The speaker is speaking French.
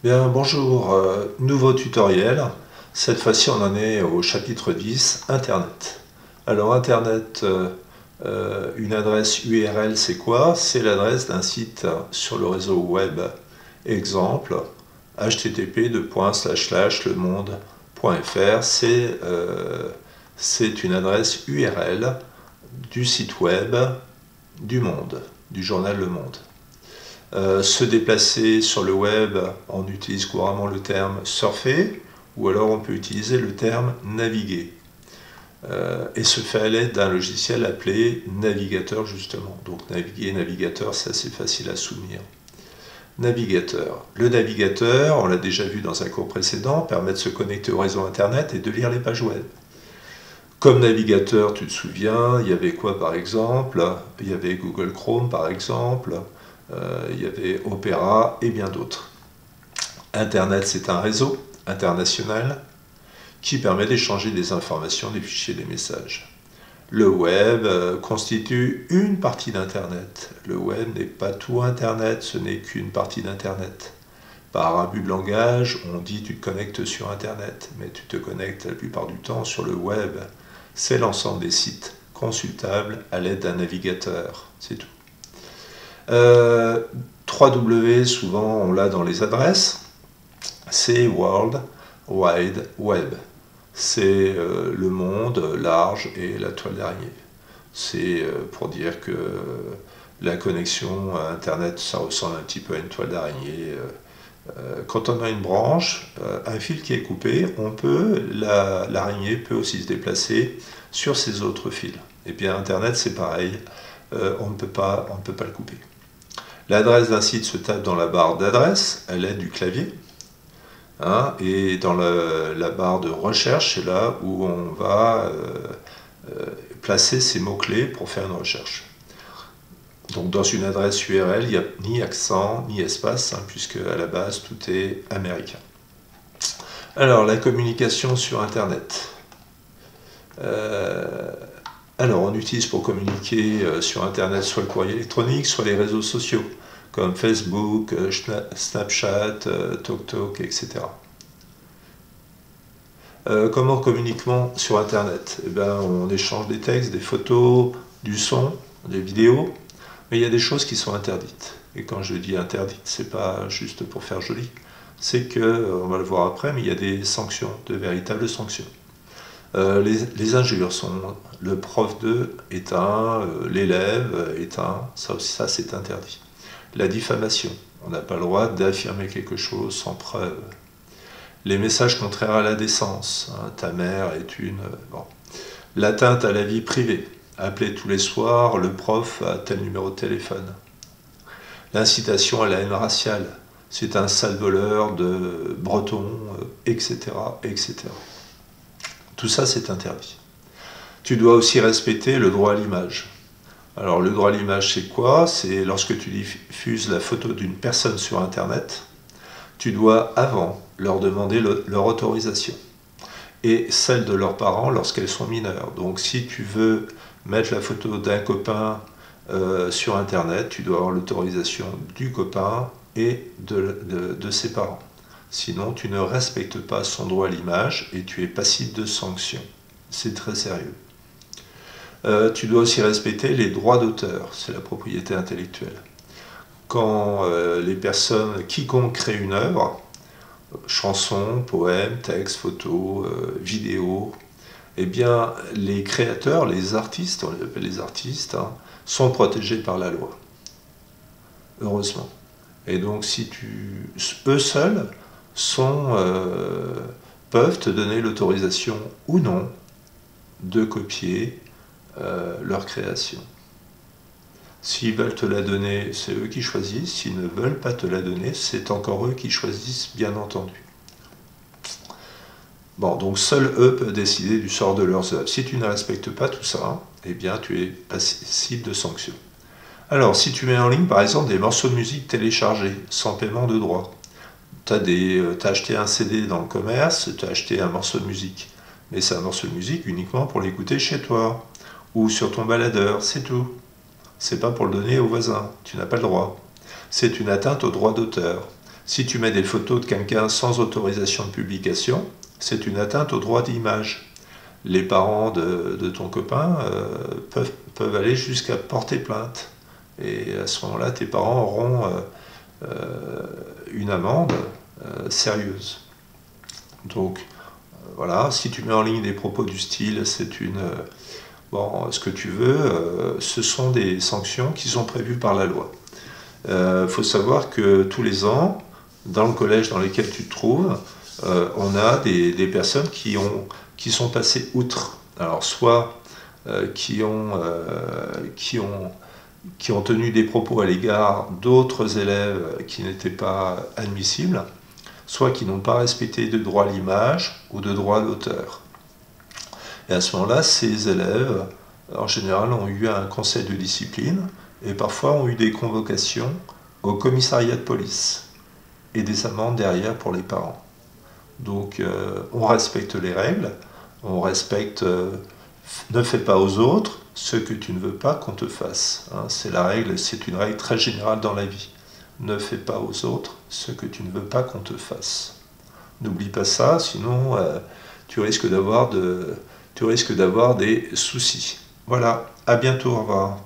Bien, bonjour, nouveau tutoriel. Cette fois-ci, on en est au chapitre 10, Internet. Alors, Internet, une adresse URL, c'est quoi? C'est l'adresse d'un site sur le réseau web. Exemple, http://lemonde.fr, c'est une adresse URL du site web du Monde, du journal Le Monde. Se déplacer sur le web, on utilise couramment le terme surfer, ou alors on peut utiliser le terme naviguer. Et se fait à l'aide d'un logiciel appelé navigateur justement. Donc naviguer et navigateur, c'est assez facile à souvenir. Navigateur. Le navigateur, on l'a déjà vu dans un cours précédent, permet de se connecter au réseau internet et de lire les pages web. Comme navigateur, tu te souviens, il y avait quoi par exemple? Il y avait Google Chrome par exemple, il y avait Opera et bien d'autres. Internet, c'est un réseau international qui permet d'échanger des informations, des fichiers, des messages. Le web constitue une partie d'Internet. Le web n'est pas tout Internet, ce n'est qu'une partie d'Internet. Par abus de langage, on dit tu te connectes sur Internet, mais tu te connectes la plupart du temps sur le web. C'est l'ensemble des sites consultables à l'aide d'un navigateur, c'est tout. 3W, souvent on l'a dans les adresses, c'est World Wide Web. C'est le monde large et la toile d'araignée. C'est pour dire que la connexion à Internet, ça ressemble un petit peu à une toile d'araignée. Quand on a une branche, un fil qui est coupé, l'araignée peut aussi se déplacer sur ses autres fils. Et bien Internet, c'est pareil, on ne peut pas le couper. L'adresse d'un site se tape dans la barre d'adresse à l'aide du clavier. Et dans la barre de recherche, c'est là où on va placer ces mots-clés pour faire une recherche. Donc dans une adresse URL, il n'y a ni accent, ni espace, puisque à la base, tout est américain. Alors, la communication sur Internet. Alors, on utilise pour communiquer sur Internet soit le courrier électronique, soit les réseaux sociaux, comme Facebook, Snapchat, TalkTalk, etc. Comment communiquons sur Internet? On échange des textes, des photos, du son, des vidéos, mais il y a des choses qui sont interdites. Et quand je dis interdites, c'est pas juste pour faire joli, c'est que, on va le voir après, mais il y a des sanctions, de véritables sanctions. Les injures sont le prof de est un, l'élève est un, ça c'est interdit. La diffamation, on n'a pas le droit d'affirmer quelque chose sans preuve. Les messages contraires à la décence, ta mère est une... Bon. L'atteinte à la vie privée, appeler tous les soirs le prof à tel numéro de téléphone. L'incitation à la haine raciale, c'est un sale voleur de breton, etc., etc. Tout ça, c'est interdit. Tu dois aussi respecter le droit à l'image. Alors, le droit à l'image, c'est quoi? C'est lorsque tu diffuses la photo d'une personne sur Internet, tu dois avant leur demander leur autorisation. Et celle de leurs parents lorsqu'elles sont mineures. Donc, si tu veux mettre la photo d'un copain sur Internet, tu dois avoir l'autorisation du copain et de ses parents. Sinon, tu ne respectes pas son droit à l'image et tu es passible de sanctions. C'est très sérieux. Tu dois aussi respecter les droits d'auteur, c'est la propriété intellectuelle. Quand les personnes, quiconque crée une œuvre, chanson, poème, texte, photo, vidéo, eh bien, les créateurs, les artistes, on les appelle les artistes, sont protégés par la loi. Heureusement. Et donc, eux seuls peuvent te donner l'autorisation ou non de copier leur création. S'ils veulent te la donner, c'est eux qui choisissent. S'ils ne veulent pas te la donner, c'est encore eux qui choisissent, bien entendu. Bon, donc seuls eux peuvent décider du sort de leurs œuvres. Si tu ne respectes pas tout ça, eh bien tu es passible de sanctions. Alors, si tu mets en ligne, par exemple, des morceaux de musique téléchargés, sans paiement de droit, tu as acheté un CD dans le commerce, tu as acheté un morceau de musique. Mais c'est un morceau de musique uniquement pour l'écouter chez toi, ou sur ton baladeur, c'est tout. C'est pas pour le donner aux voisins, tu n'as pas le droit. C'est une atteinte au droit d'auteur. Si tu mets des photos de quelqu'un sans autorisation de publication, c'est une atteinte au droit d'image. Les parents de ton copain peuvent aller jusqu'à porter plainte. Et à ce moment-là, tes parents auront une amende sérieuse. Donc voilà, si tu mets en ligne des propos du style, c'est une... bon, ce que tu veux, ce sont des sanctions qui sont prévues par la loi. Faut savoir que tous les ans, dans le collège dans lequel tu te trouves, on a des personnes qui sont passées outre. Alors soit qui ont tenu des propos à l'égard d'autres élèves qui n'étaient pas admissibles, soit qui n'ont pas respecté de droit à l'image ou de droit d'auteur. Et à ce moment-là, ces élèves, en général, ont eu un conseil de discipline et parfois ont eu des convocations au commissariat de police et des amendes derrière pour les parents. Donc on respecte les règles, on respecte ne fais pas aux autres ce que tu ne veux pas qu'on te fasse. Hein, c'est la règle, c'est une règle très générale dans la vie. Ne fais pas aux autres ce que tu ne veux pas qu'on te fasse. N'oublie pas ça, sinon tu risques d'avoir des soucis. Voilà, à bientôt, au revoir.